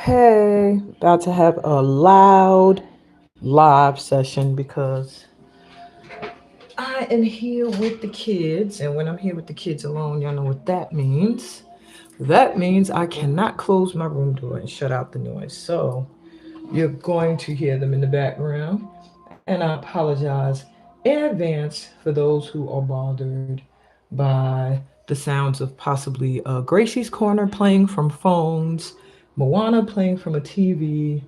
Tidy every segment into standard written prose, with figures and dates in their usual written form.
Hey, about to have a loud live session because I am here with the kids, and when I'm here with the kids alone, y'all know what that means. That means I cannot close my room door and shut out the noise. So you're going to hear them in the background, and I apologize in advance for those who are bothered by the sounds of possibly Gracie's Corner playing from phones, Moana playing from a TV,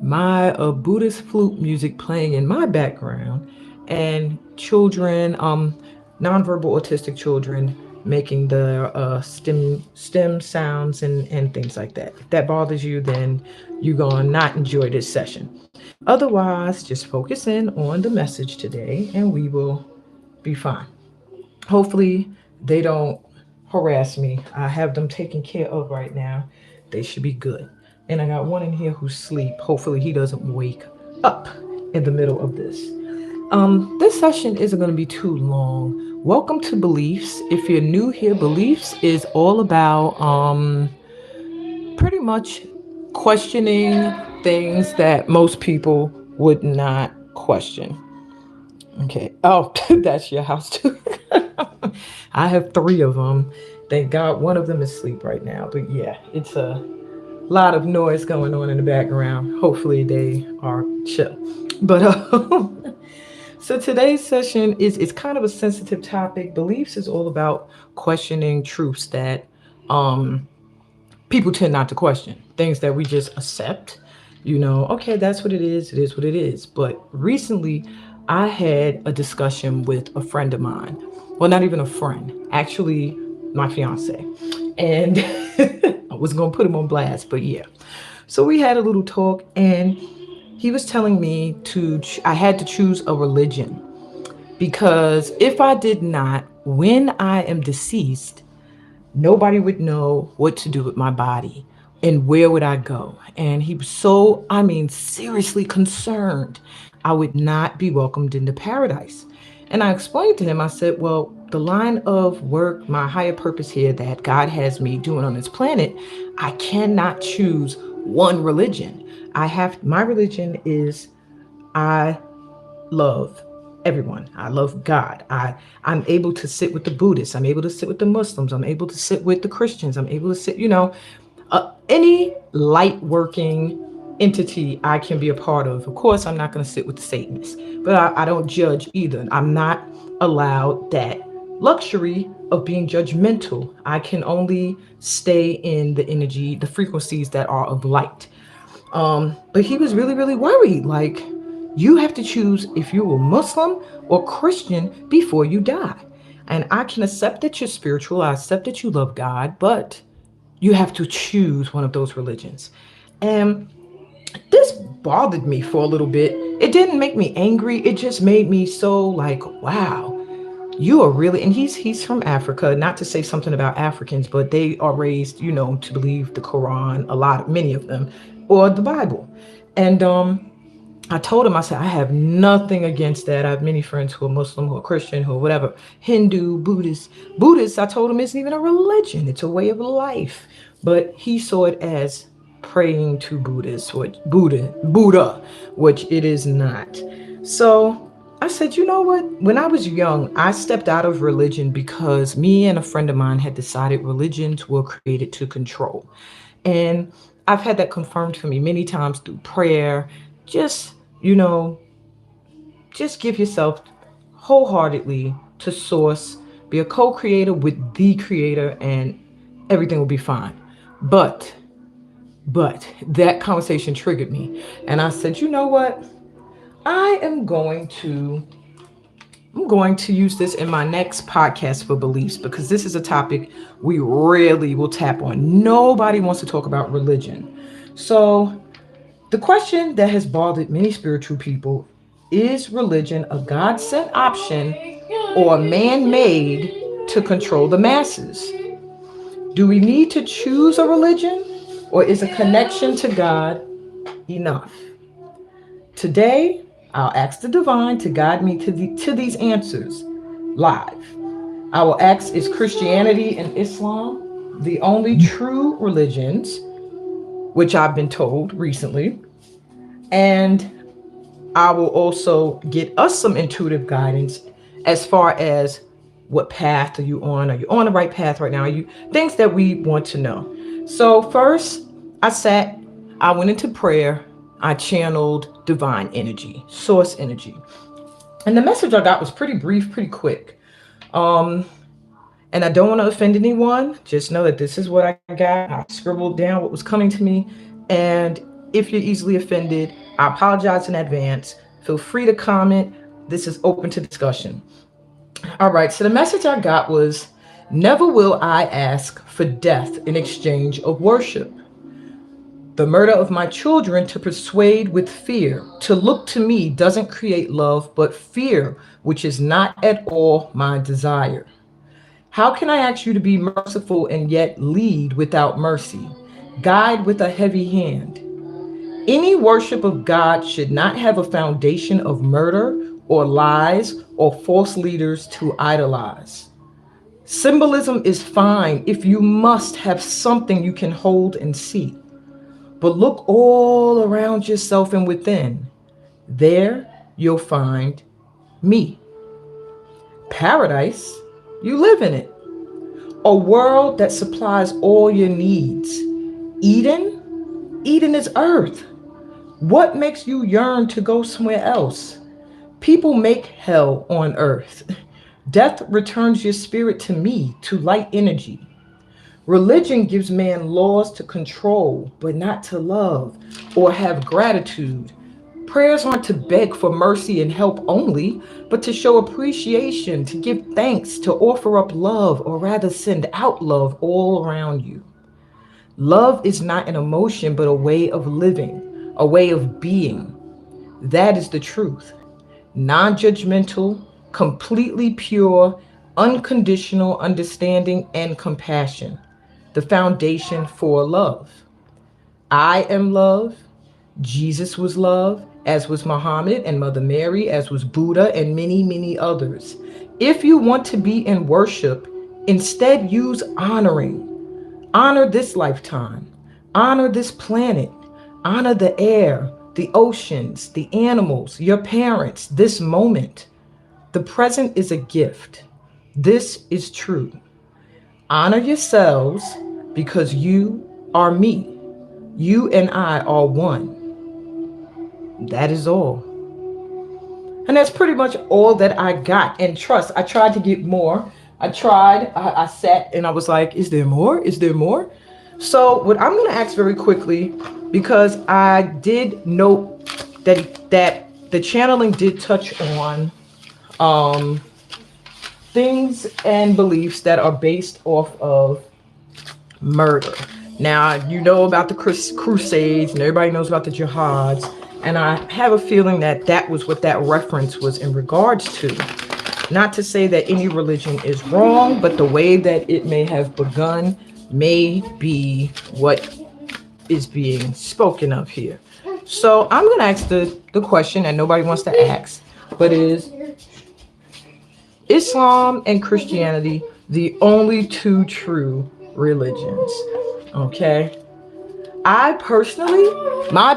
my Buddhist flute music playing in my background, and children, nonverbal autistic children, making the stem sounds and things like that. If that bothers you, then you're gonna not enjoy this session. Otherwise, just focus in on the message today, and we will be fine. Hopefully, they don't harass me. I have them taken care of right now. They should be good. And I got one in here who's asleep. Hopefully, he doesn't wake up in the middle of this. This session isn't going to be too long. Welcome to Beliefs. If you're new here, Beliefs is all about pretty much questioning things that most people would not question. Okay. Oh, that's your house too. I have three of them. Thank God one of them is asleep right now. But yeah, it's a lot of noise going on in the background. Hopefully they are chill. But so today's session is kind of a sensitive topic. Beliefs is all about questioning truths that people tend not to question. Things that we just accept. Okay, that's what it is. It is what it is. But recently, I had a discussion with a friend of mine. Well, not even a friend, actually, my fiance. And I was going to put him on blast, but yeah. So we had a little talk, and he was telling me I had to choose a religion because if I did not, when I am deceased, nobody would know what to do with my body and where would I go. And he was so, seriously concerned I would not be welcomed into paradise. And I explained to him, I said, well, the line of work, my higher purpose here that God has me doing on this planet, I cannot choose one religion. My religion is I love everyone. I love God. I'm able to sit with the Buddhists. I'm able to sit with the Muslims. I'm able to sit with the Christians. I'm able to sit, any light working entity I can be a part of. Of course, I'm not going to sit with the Satanists, but I don't judge either. I'm not allowed that luxury of being judgmental. I can only stay in the energy, the frequencies that are of light. But he was really, really worried. Like, you have to choose if you're a Muslim or Christian before you die. And I can accept that you're spiritual. I accept that you love God, but you have to choose one of those religions. And this bothered me for a little bit. It didn't make me angry. It just made me so like, wow, you are really, and he's from Africa, not to say something about Africans, but they are raised, to believe the Quran, many of them, or the Bible. And I told him, I said, I have nothing against that. I have many friends who are Muslim, who are Christian, who are whatever, Hindu, Buddhist. Buddhist, I told him, isn't even a religion. It's a way of life. But he saw it as praying to Buddha, which it is not. So I said, you know what? When I was young, I stepped out of religion because me and a friend of mine had decided religions were created to control. And I've had that confirmed for me many times through prayer. Just, just give yourself wholeheartedly to source, be a co-creator with the creator, and everything will be fine. But that conversation triggered me. And I said, you know what? I'm going to use this in my next podcast for beliefs, because this is a topic we rarely will tap on. Nobody wants to talk about religion. So the question that has bothered many spiritual people, is religion a God-sent option or man-made to control the masses? Do we need to choose a religion, or is a connection to God enough? Today, I'll ask the divine to guide me to these answers live. I will ask, is Christianity and Islam the only true religions? which I've been told recently. And I will also get us some intuitive guidance as far as what path are you on? Are you on the right path right now? Are you things that we want to know? So first, I went into prayer. I channeled divine energy, source energy. And the message I got was pretty brief, pretty quick. And I don't want to offend anyone. Just know that this is what I got. I scribbled down what was coming to me. And if you're easily offended, I apologize in advance. Feel free to comment. This is open to discussion. All right. So the message I got was, never will I ask for death in exchange of worship. The murder of my children to persuade with fear. To look to me doesn't create love, but fear, which is not at all my desire. How can I ask you to be merciful and yet lead without mercy? Guide with a heavy hand. Any worship of God should not have a foundation of murder or lies or false leaders to idolize. Symbolism is fine if you must have something you can hold and see. But look all around yourself and within. There you'll find me. Paradise, you live in it. A world that supplies all your needs. Eden? Eden is earth. What makes you yearn to go somewhere else? People make hell on earth. Death returns your spirit to me, to light energy. Religion gives man laws to control, but not to love or have gratitude. Prayers aren't to beg for mercy and help only, but to show appreciation, to give thanks, to offer up love, or rather send out love all around you. Love is not an emotion, but a way of living, a way of being. That is the truth. Non-judgmental, completely pure, unconditional understanding and compassion. The foundation for love. I am love. Jesus was love, as was Muhammad and Mother Mary, as was Buddha and many, many others. If you want to be in worship, instead use honoring. Honor this lifetime. Honor this planet. Honor the air, the oceans, the animals, your parents, this moment. The present is a gift. This is true. Honor yourselves because you are me. You and I are one. That is all. And that's pretty much all that I got. And trust, I tried to get more. I sat and I was like, is there more? Is there more? So what I'm going to ask very quickly, because I did note that the channeling did touch on things and beliefs that are based off of murder. Now, you know about the Crusades and everybody knows about the jihads. And I have a feeling that that was what that reference was in regards to. Not to say that any religion is wrong, but the way that it may have begun may be what is being spoken of here. So I'm going to ask the question that nobody wants to ask, but is Islam and Christianity the only two true religions? Okay. My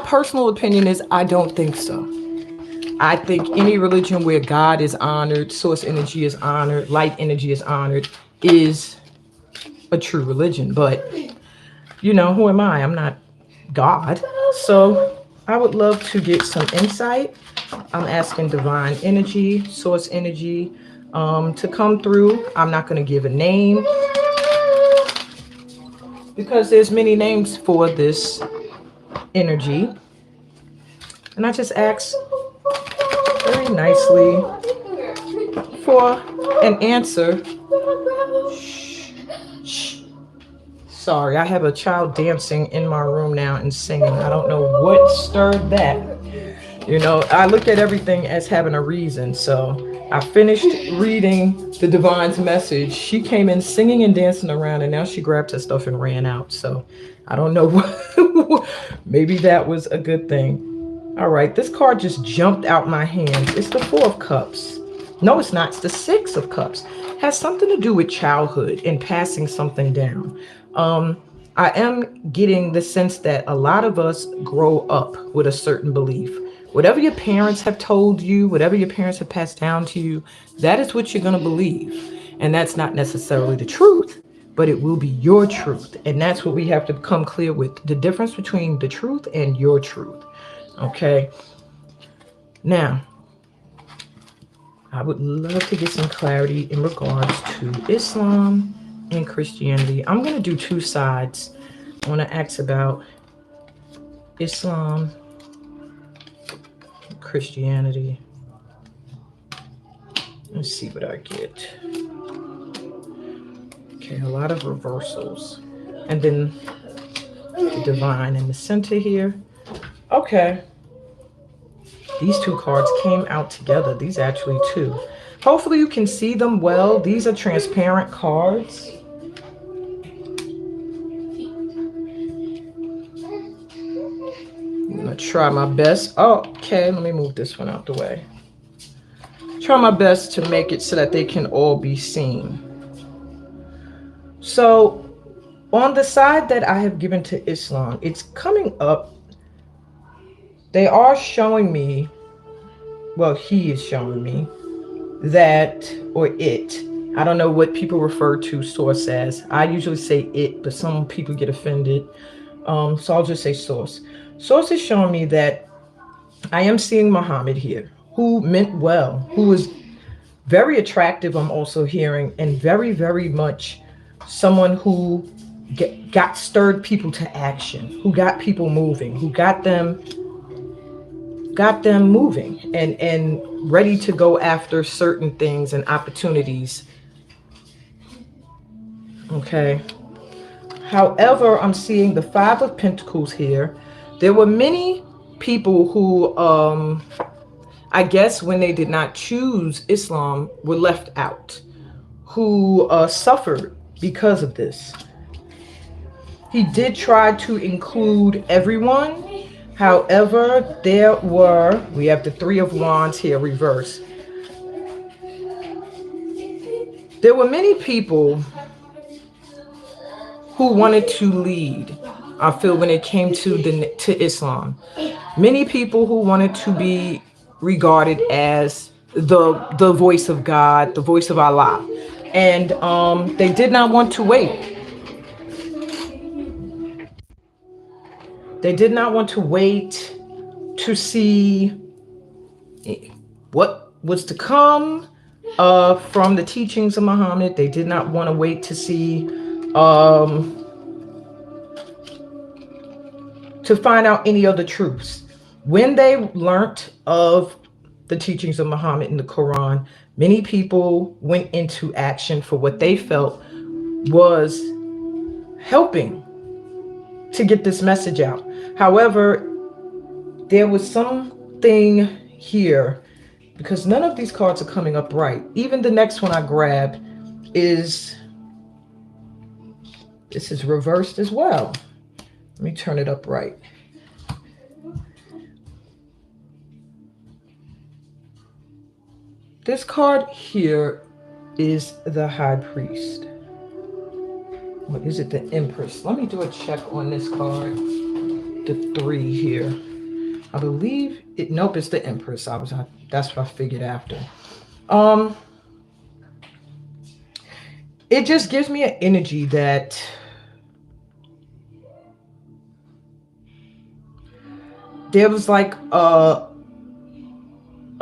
personal opinion is I don't think so. I think any religion where God is honored, source energy is honored, light energy is honored, is a true religion. But, you know, who am I? I'm not God. So I would love to get some insight. I'm asking divine energy, source energy, to come through. I'm not going to give a name, because there's many names for this energy. And I just ask very nicely for an answer. Shh. Sorry, I have a child dancing in my room now and singing. I don't know what stirred that. You know, I look at everything as having a reason. So I finished reading the Divine's message. She came in singing and dancing around, and now she grabbed her stuff and ran out. So I don't know what, maybe that was a good thing. All right, this card just jumped out my hand. It's the Four of Cups. No, it's not. It's the Six of Cups. Has something to do with childhood and passing something down. I am getting the sense that a lot of us grow up with a certain belief. Whatever your parents have told you, whatever your parents have passed down to you, that is what you're going to believe. And that's not necessarily the truth, but it will be your truth. And that's what we have to become clear with, the difference between the truth and your truth. Okay. Now, I would love to get some clarity in regards to Islam and Christianity. I'm going to do two sides. I want to ask about Islam, Christianity. Let's see what I get. Okay, a lot of reversals. And then the divine in the center here. Okay. These two cards came out together. These actually two. Hopefully you can see them well. These are transparent cards. I'm going to try my best. Oh, okay, let me move this one out the way. Try my best to make it so that they can all be seen. So on the side that I have given to Islam, it's coming up. They are showing me, well, he is showing me that, or it, I don't know what people refer to source as. I usually say it, but some people get offended. So I'll just say source. Source is showing me that I am seeing Muhammad here, who meant well, who was very attractive, I'm also hearing, and very, very much someone who got stirred people to action, who got people moving, who got them moving and ready to go after certain things and opportunities. Okay. However, I'm seeing the Five of Pentacles here. There were many people who, I guess when they did not choose Islam, were left out, who suffered because of this. He did try to include everyone. However, we have the Three of Wands here reversed. There were many people who wanted to lead, I feel, when it came to Islam. Many people who wanted to be regarded as the voice of God, the voice of Allah. And they did not want to wait. They did not want to wait to see what was to come from the teachings of Muhammad. They did not want to wait to see, to find out any other truths. When they learnt of the teachings of Muhammad in the Quran, many people went into action for what they felt was helping to get this message out. However, there was something here, because none of these cards are coming up right. Even the next one I grabbed this is reversed as well. Let me turn it up right. This card here is the High Priest. What is it? The Empress. Let me do a check on this card. The 3 here. I believe it. Nope, it's the Empress. That's what I figured after. It just gives me an energy that there was like a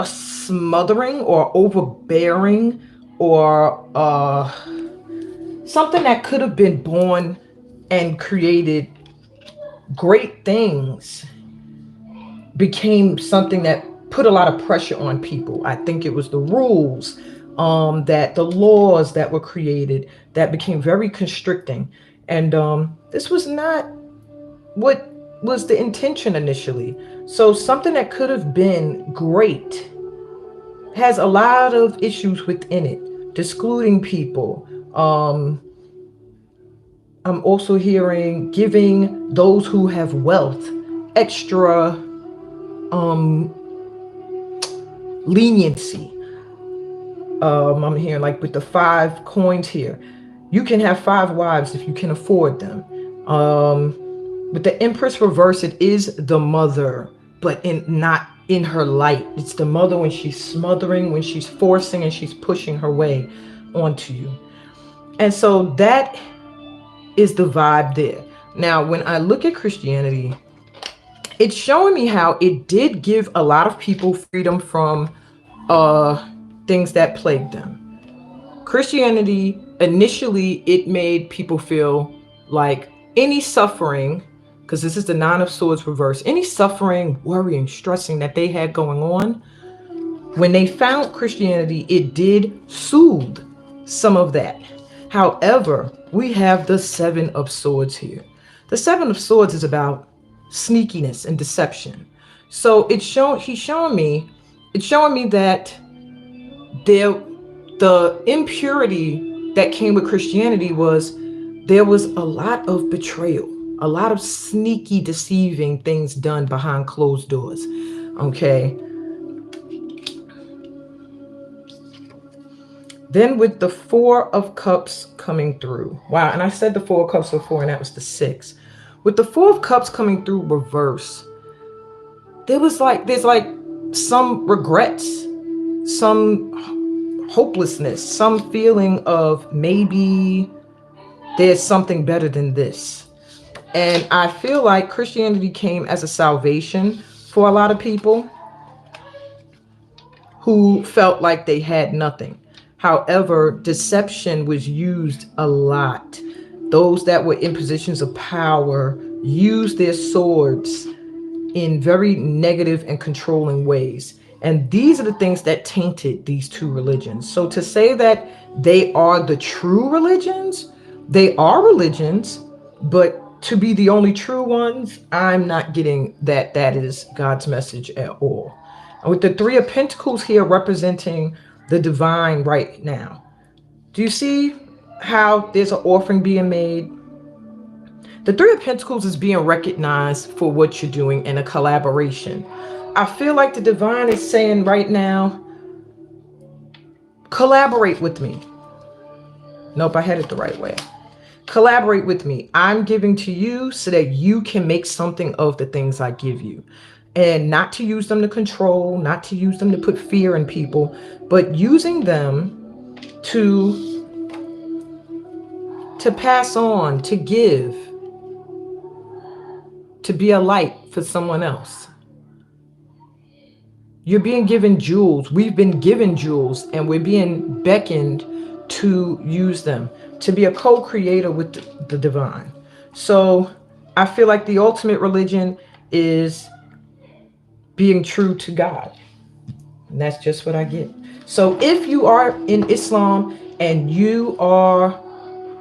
smothering or overbearing or something that could have been born and created great things became something that put a lot of pressure on people. I think it was the rules, that the laws that were created that became very constricting. And this was not what was the intention initially. So something that could have been great has a lot of issues within it, excluding people. I'm also hearing giving those who have wealth extra leniency. I'm hearing like with the 5 coins here, you can have 5 wives if you can afford them. With the Empress reverse, it is the mother, but not in her light. It's the mother when she's smothering, when she's forcing and she's pushing her way onto you. And so that is the vibe there. Now, when I look at Christianity, it's showing me how it did give a lot of people freedom from things that plagued them. Christianity, initially, it made people feel like any suffering, because this is the Nine of Swords reverse, any suffering, worrying, stressing that they had going on, when they found Christianity, it did soothe some of that. However, we have the Seven of Swords here. The Seven of Swords is about sneakiness and deception. So it's showing me that the impurity that came with Christianity was there was a lot of betrayal, a lot of sneaky, deceiving things done behind closed doors. Okay. Then with the Four of Cups coming through. Wow. And I said the Four of Cups before, and that was the 6. With the Four of Cups coming through reverse, there's like some regrets, some hopelessness, some feeling of maybe there's something better than this. And I feel like Christianity came as a salvation for a lot of people who felt like they had nothing. However, deception was used a lot. Those that were in positions of power used their swords in very negative and controlling ways. And these are the things that tainted these two religions. So to say that they are the true religions, they are religions, but to be the only true ones, I'm not getting that is God's message at all. And with the Three of Pentacles here representing the divine right now, do you see how there's an offering being made? The Three of Pentacles is being recognized for what you're doing in a collaboration. I feel like the divine is saying right now, collaborate with me. Nope, I had it the right way. Collaborate with me. I'm giving to you so that you can make something of the things I give you. And not to use them to control, not to use them to put fear in people, but using them to pass on, to give, to be a light for someone else. You're being given jewels. We've been given jewels, and we're being beckoned to use them, to be a co-creator with the divine. So I feel like the ultimate religion is being true to God. And that's just what I get. So if you are in Islam and you are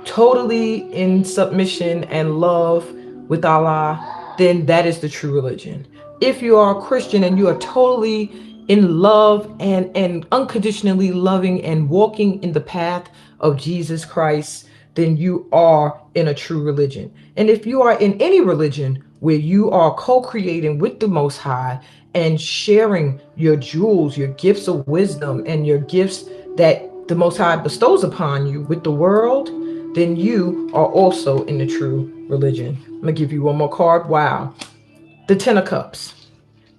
totally in submission and love with Allah, then that is the true religion. If you are a Christian and you are totally in love and unconditionally loving and walking in the path of Jesus Christ, then you are in a true religion. And if you are in any religion where you are co-creating with the Most High and sharing your jewels, your gifts of wisdom, and your gifts that the Most High bestows upon you with the world, then you are also in the true religion. I'm going to give you one more card. Wow. The Ten of Cups.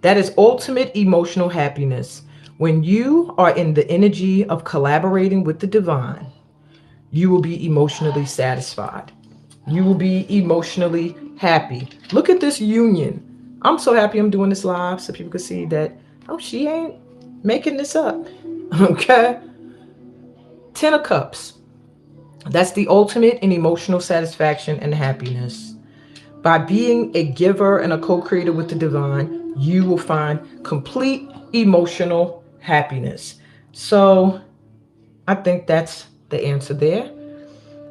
That is ultimate emotional happiness. When you are in the energy of collaborating with the divine, you will be emotionally satisfied. You will be emotionally happy. Look at this union. I'm so happy I'm doing this live so people can see that, oh, she ain't making this up. Okay? Ten of Cups. That's the ultimate in emotional satisfaction and happiness. By being a giver and a co-creator with the divine, you will find complete emotional happiness. So I think that's the answer there.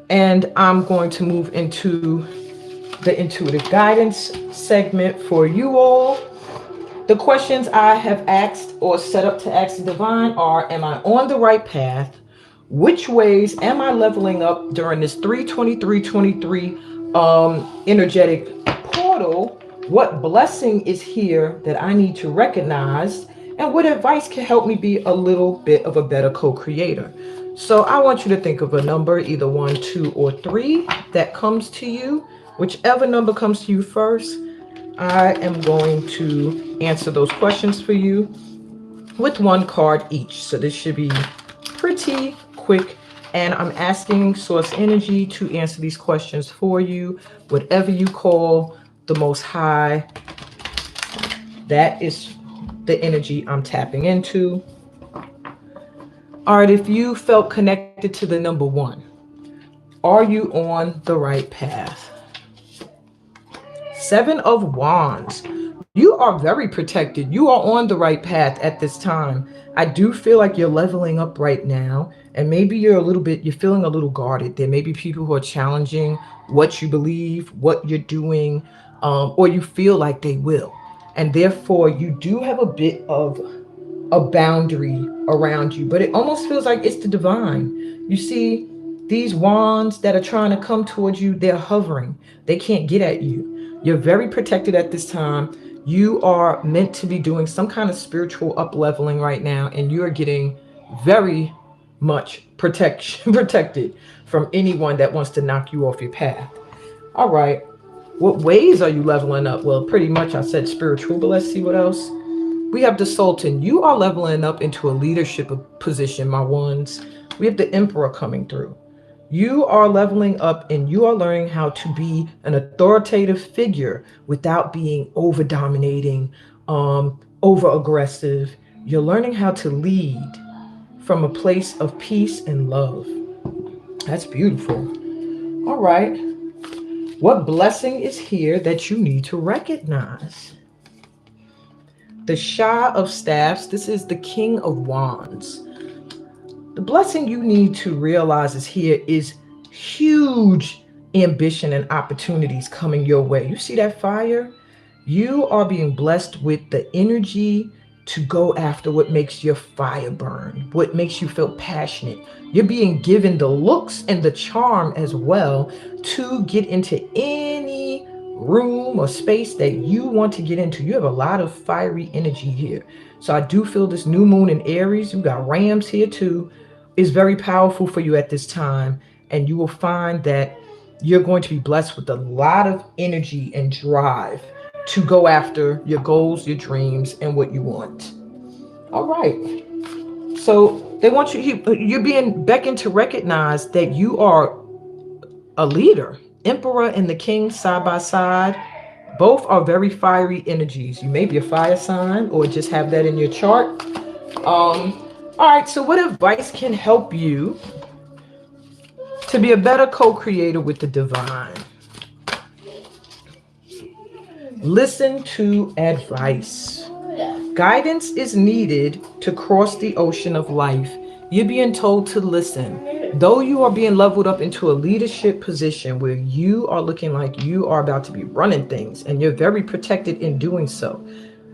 And I'm going to move into the intuitive guidance segment for you all. The questions I have asked or set up to ask the divine are, am I on the right path? Which ways am I leveling up during this 3/23/23 energetic portal? What blessing is here that I need to recognize? And what advice can help me be a little bit of a better co-creator? So I want you to think of a number, either 1, 2, or 3, that comes to you. Whichever number comes to you first, I am going to answer those questions for you with one card each. So this should be pretty quick. And I'm asking Source Energy to answer these questions for you. Whatever you call the Most High, that is the energy I'm tapping into. All right, if you felt connected to the number 1, are you on the right path? 7 of Wands. You are very protected. You are on the right path at this time. I do feel like you're leveling up right now. And maybe you're feeling a little guarded. There may be people who are challenging what you believe, what you're doing, or you feel like they will. And therefore, you do have a bit of a boundary around you, but it almost feels like it's the divine. You see, these wands that are trying to come towards you, they're hovering. They can't get at you. You're very protected at this time. You are meant to be doing some kind of spiritual up leveling right now, and you are getting very much protected from anyone that wants to knock you off your path. All right. What ways are you leveling up? Well, pretty much I said spiritual, but let's see what else. We have the Sultan. You are leveling up into a leadership position, my ones. We have the Emperor coming through. You are leveling up and you are learning how to be an authoritative figure without being over dominating, over aggressive. You're learning how to lead from a place of peace and love. That's beautiful. All right. What blessing is here that you need to recognize? The Shah of Staffs. This is the King of Wands. The blessing you need to realize is here is huge ambition and opportunities coming your way. You see that fire? You are being blessed with the energy to go after what makes your fire burn, what makes you feel passionate. You're being given the looks and the charm as well to get into any room or space that you want to get into. You have a lot of fiery energy here. So I do feel this new moon in Aries, you got Rams here too, is very powerful for you at this time. And you will find that you're going to be blessed with a lot of energy and drive to go after your goals, your dreams, and what you want. All right. So they want you're being beckoned to recognize that you are a leader. Emperor and the King side by side. Both are very fiery energies. You may be a fire sign or just have that in your chart. All right. So what advice can help you to be a better co-creator with the divine? Listen to advice. Guidance is needed to cross the ocean of life. You're being told to listen. Though you are being leveled up into a leadership position where you are looking like you are about to be running things, and you're very protected in doing so,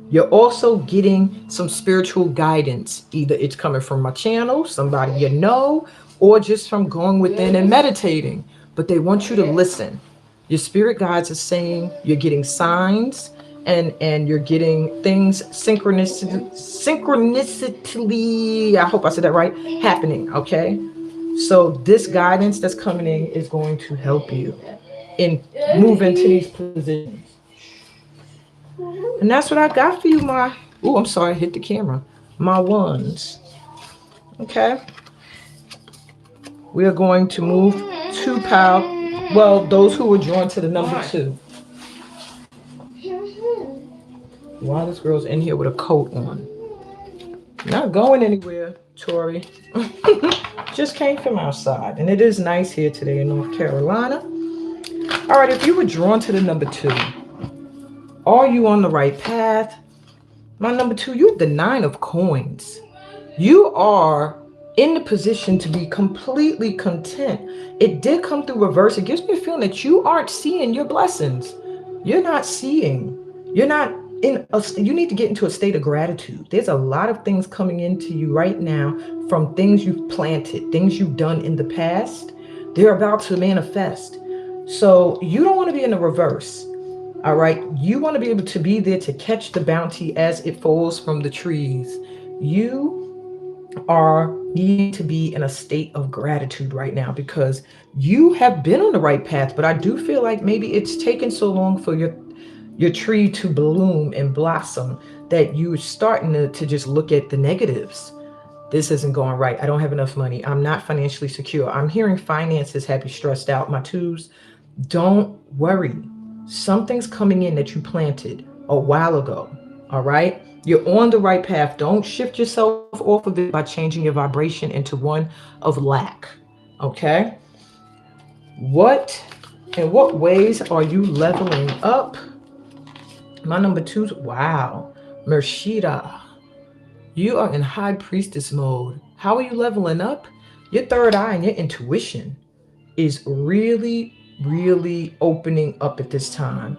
you're also getting some spiritual guidance. Either it's coming from my channel, somebody you know, or just from going within and meditating. But they want you to listen. Your spirit guides are saying you're getting signs and you're getting things synchronicity, I hope I said that right, happening, okay? So this guidance that's coming in is going to help you in moving to these positions. And that's what I got for you, I'm sorry, I hit the camera. My ones. Okay. We are going to move to those who were drawn to the number 2. Wow, this girl's in here with a coat on. Not going anywhere, Tori. Just came from outside. And it is nice here today in North Carolina. All right, if you were drawn to the number 2, are you on the right path? My number 2, you have the 9 of coins. You are in the position to be completely content. It did come through reverse. It gives me a feeling that you aren't seeing your blessings. You're not seeing. You're not you need to get into a state of gratitude. There's a lot of things coming into you right now from things you've planted, things you've done in the past. They're about to manifest. So you don't want to be in the reverse. All right. You want to be able to be there to catch the bounty as it falls from the trees. You are needing to be in a state of gratitude right now, because you have been on the right path, but I do feel like maybe it's taken so long for your tree to bloom and blossom that you're starting to just look at the negatives. This isn't going right. I don't have enough money. I'm not financially secure. I'm hearing finances have you stressed out. My twos, don't worry. Something's coming in that you planted a while ago. All right? You're on the right path. Don't shift yourself off of it by changing your vibration into one of lack. Okay? What in what ways are you leveling up? My number two, wow. Mershida, you are in high priestess mode. How are you leveling up? Your third eye and your intuition is really, really opening up at this time.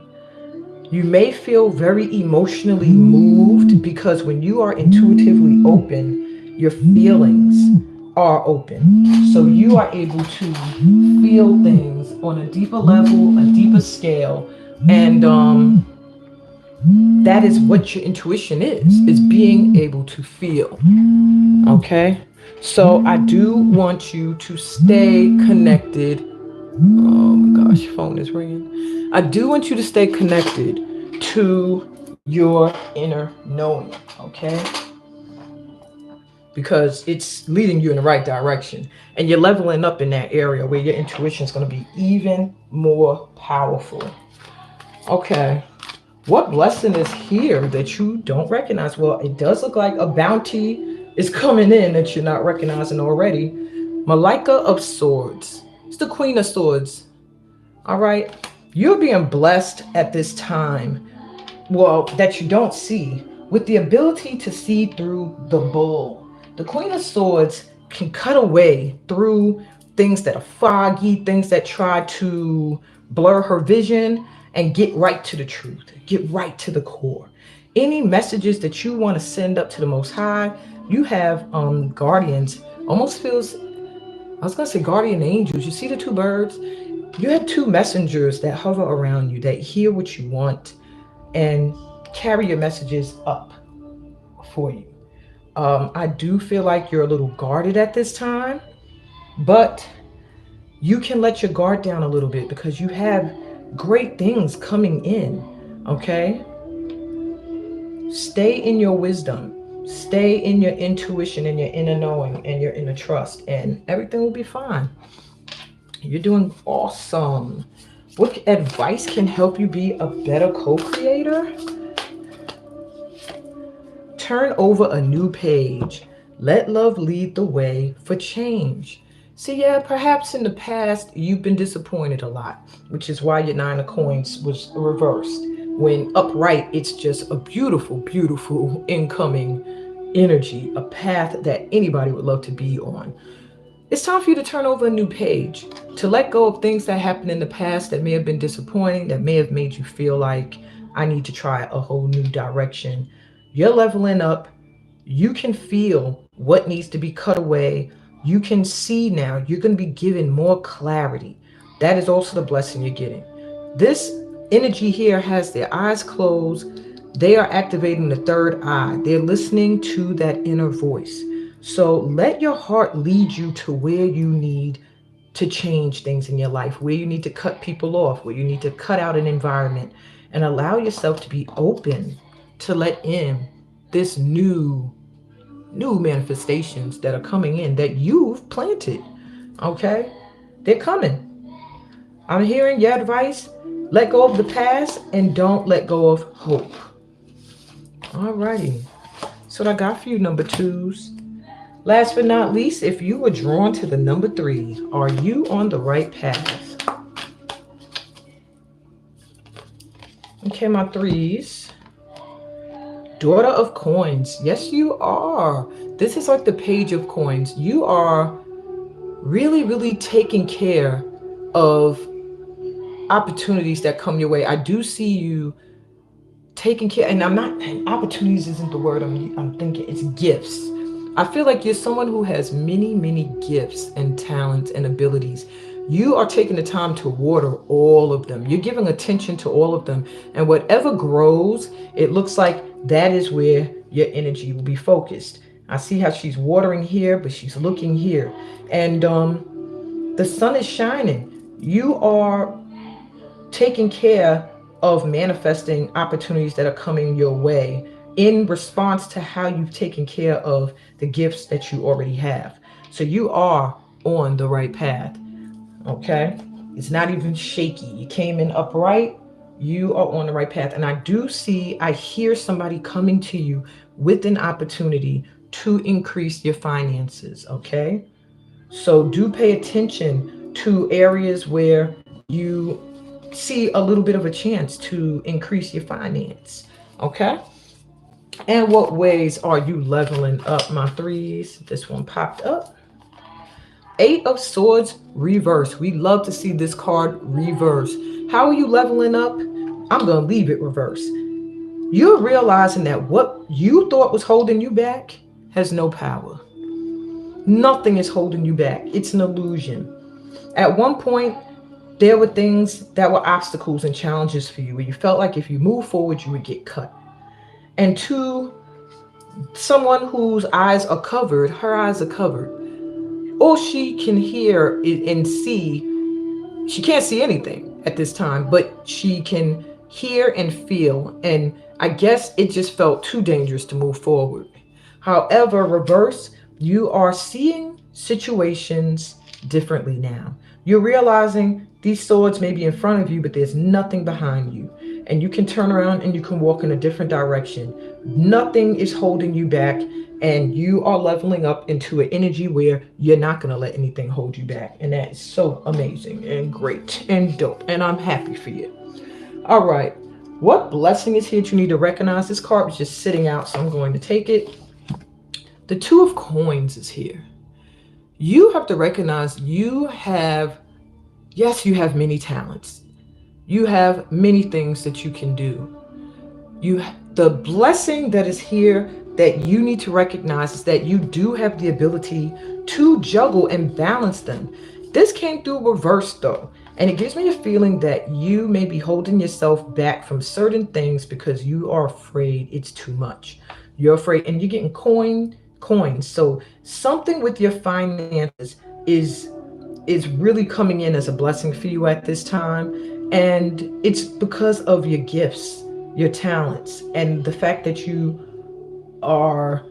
You may feel very emotionally moved because when you are intuitively open, your feelings are open. So you are able to feel things on a deeper level, a deeper scale, and that is what your intuition is being able to feel. Okay? So I do want you to stay connected. Oh my gosh, phone is ringing. I do want you to stay connected to your inner knowing, okay? Because it's leading you in the right direction. And you're leveling up in that area where your intuition is going to be even more powerful. Okay. What blessing is here that you don't recognize? Well, it does look like a bounty is coming in that you're not recognizing already. Malika of Swords. It's the Queen of Swords. All right. You're being blessed at this time, well, that you don't see, with the ability to see through the bull. The Queen of Swords can cut away through things that are foggy, things that try to blur her vision, and get right to the truth, get right to the core. Any messages that you want to send up to the Most High, you have guardians. Almost feels, I was gonna say guardian angels. You see the two birds? You have two messengers that hover around you that hear what you want and carry your messages up for you. I do feel like you're a little guarded at this time, but you can let your guard down a little bit because you have great things coming in. Okay? Stay in your wisdom, stay in your intuition and your inner knowing and your inner trust, and everything will be fine. You're doing awesome. What advice can help you be a better co-creator? Turn over a new page. Let love lead the way for change. See, yeah, perhaps in the past you've been disappointed a lot, which is why your nine of coins was reversed. When upright, it's just a beautiful, beautiful incoming energy, a path that anybody would love to be on. It's time for you to turn over a new page, to let go of things that happened in the past that may have been disappointing, that may have made you feel like I need to try a whole new direction. You're leveling up. You can feel what needs to be cut away. You can see now. You're going to be given more clarity. That is also the blessing you're getting. This energy here has their eyes closed. They are activating the third eye. They're listening to that inner voice. So let your heart lead you to where you need to change things in your life, where you need to cut people off, where you need to cut out an environment, and allow yourself to be open to let in this new manifestations that are coming in that you've planted. Okay? They're coming. I'm hearing your advice. Let go of the past and don't let go of hope. Alrighty. So what I got for you, number twos. Last but not least, if you were drawn to the number 3, are you on the right path? Okay, my threes. Daughter of coins. Yes, you are. This is like the page of coins. You are really, really taking care of opportunities that come your way. I do see you taking care, and opportunities isn't the word I'm thinking, it's gifts. I feel like you're someone who has many, many gifts and talents and abilities. You are taking the time to water all of them. You're giving attention to all of them. And whatever grows, it looks like that is where your energy will be focused. I see how she's watering here, but she's looking here. And the sun is shining. You are taking care of manifesting opportunities that are coming your way in response to how you've taken care of the gifts that you already have. So you are on the right path. Okay? It's not even shaky. You came in upright. You are on the right path. And I hear somebody coming to you with an opportunity to increase your finances. Okay? So do pay attention to areas where you see a little bit of a chance to increase your finance. Okay? And what ways are you leveling up, my threes? This one popped up. Eight of Swords reverse. We love to see this card reverse. How are you leveling up? I'm going to leave it reverse. You're realizing that what you thought was holding you back has no power. Nothing is holding you back. It's an illusion. At one point, there were things that were obstacles and challenges for you where you felt like if you move forward, you would get cut. And to someone whose eyes are covered, her eyes are covered. All she can hear and see, she can't see anything at this time, but she can hear and feel. And I guess it just felt too dangerous to move forward. However, reverse, you are seeing situations differently now. You're realizing these swords may be in front of you, but there's nothing behind you. And you can turn around and you can walk in a different direction. Nothing is holding you back. And you are leveling up into an energy where you're not going to let anything hold you back. And that is so amazing and great and dope. And I'm happy for you. All right. What blessing is here that you need to recognize? This card was just sitting out, so I'm going to take it. The Two of Coins is here. You have to recognize you have many talents. You have many things that you can do. The blessing that is here that you need to recognize is that you do have the ability to juggle and balance them. This came through reverse though, and it gives me a feeling that you may be holding yourself back from certain things because you are afraid it's too much. You're afraid, and you're getting coins. So something with your finances is really coming in as a blessing for you at this time, and it's because of your gifts, your talents, and the fact that you are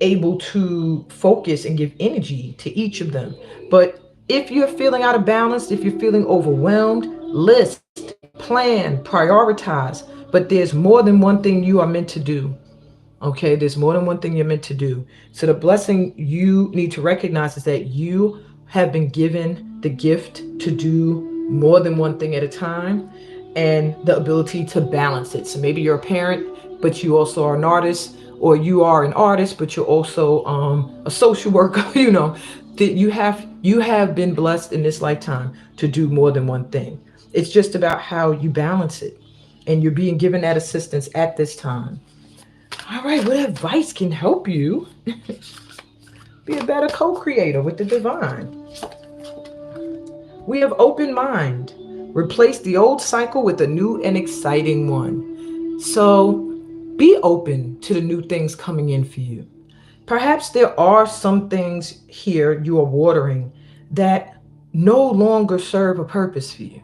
able to focus and give energy to each of them. But if you're feeling out of balance, if you're feeling overwhelmed, list, plan, prioritize. But there's more than one thing you are meant to do. Okay, there's more than one thing you're meant to do. So the blessing you need to recognize is that you have been given the gift to do more than one thing at a time, and the ability to balance it. So maybe you're a parent, but you also are an artist, or you are an artist, but you're also a social worker. You know, that you have been blessed in this lifetime to do more than one thing. It's just about how you balance it, and you're being given that assistance at this time. All right, what advice can help you be a better co-creator with the divine? We have open mind. Replace the old cycle with a new and exciting one. So be open to the new things coming in for you. Perhaps there are some things here you are watering that no longer serve a purpose for you.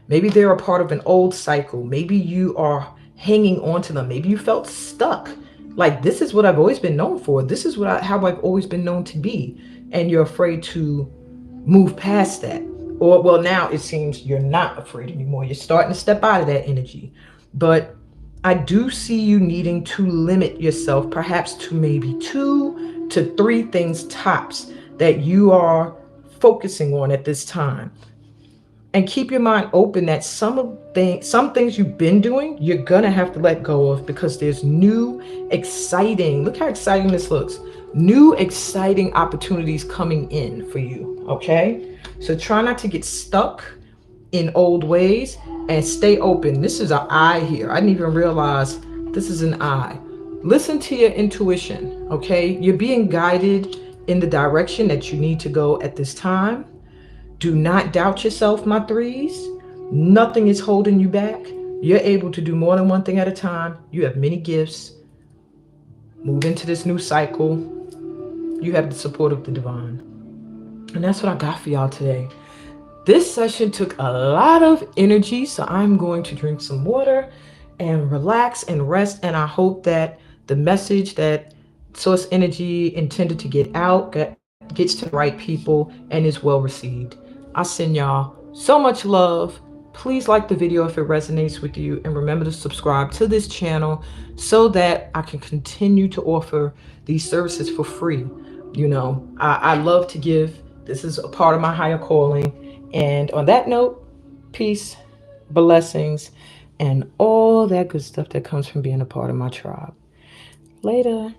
Maybe they're a part of an old cycle. Maybe you are hanging on to them. Maybe you felt stuck. Like, this is what I've always been known for. This is how I've always been known to be. And you're afraid to move past that. Or, well, now it seems you're not afraid anymore. You're starting to step out of that energy. But I do see you needing to limit yourself, perhaps to maybe 2 to 3 things tops that you are focusing on at this time. And keep your mind open that some things you've been doing, you're going to have to let go of, because there's new, exciting, look how exciting this looks, new, exciting opportunities coming in for you, okay? So try not to get stuck in old ways and stay open. This is an eye here. I didn't even realize this is an eye. Listen to your intuition, okay? You're being guided in the direction that you need to go at this time. Do not doubt yourself, my threes. Nothing is holding you back. You're able to do more than one thing at a time. You have many gifts. Move into this new cycle. You have the support of the divine. And that's what I got for y'all today. This session took a lot of energy, so I'm going to drink some water and relax and rest. And I hope that the message that Source Energy intended to get out gets to the right people and is well received. I send y'all so much love. Please like the video if it resonates with you, and remember to subscribe to this channel so that I can continue to offer these services for free. I love to give. This is a part of my higher calling. And on that note, peace, blessings, and all that good stuff that comes from being a part of my tribe. Later.